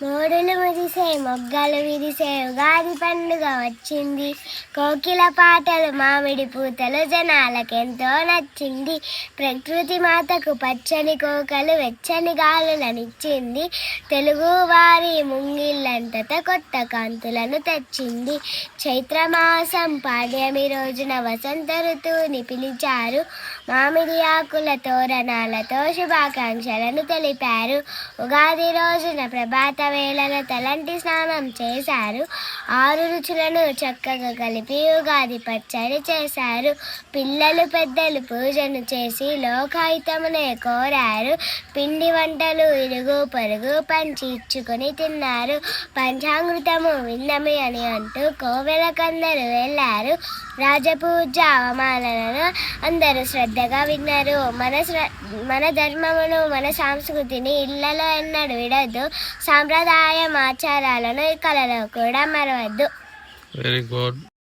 మోడులు మురిసే మొగ్గలు విరిసే ఉగాది పండుగ వచ్చింది. కోకిల పాటలు మామిడి పూతలు జనాలకెంతో నచ్చింది. ప్రకృతి మాతకు పచ్చని కోకలు వెచ్చని గాలులనిచ్చింది. తెలుగు వారి ముంగిళ్ళంతట కొత్త కాంతులను తెచ్చింది. చైత్రమాసం పాడ్యమి రోజున వసంత ఋతువుని పిలిచారు. మామిడి ఆకుల తోరణాలతో శుభాకాంక్షలను తెలిపారు. ఉగాది రోజున ప్రభాత వేళన తలంటి స్నానం చేశారు. 6 రుచులను చక్కగా కలిపి ఉగాది పచ్చడి చేశారు. పిల్లలు పెద్దలు పూజను చేసి లోకాహితమునే కోరారు. పిండి వంటలు ఇరుగు పొరుగు పంచి ఇచ్చుకొని తిన్నారు. పంచామృతము విన్నమి అని అంటూ కోవెలకందరు వెళ్ళారు. రాజపూజ అవమానాలను అందరూ శ్రద్ధగా విన్నారు. మన ధర్మమును మన సంస్కృతిని ఇళ్లలో ఎన్నడూ విడద్దు. సాంప్రదాయం ఆచారాలను కళలో కూడా మరవద్దు. Very good.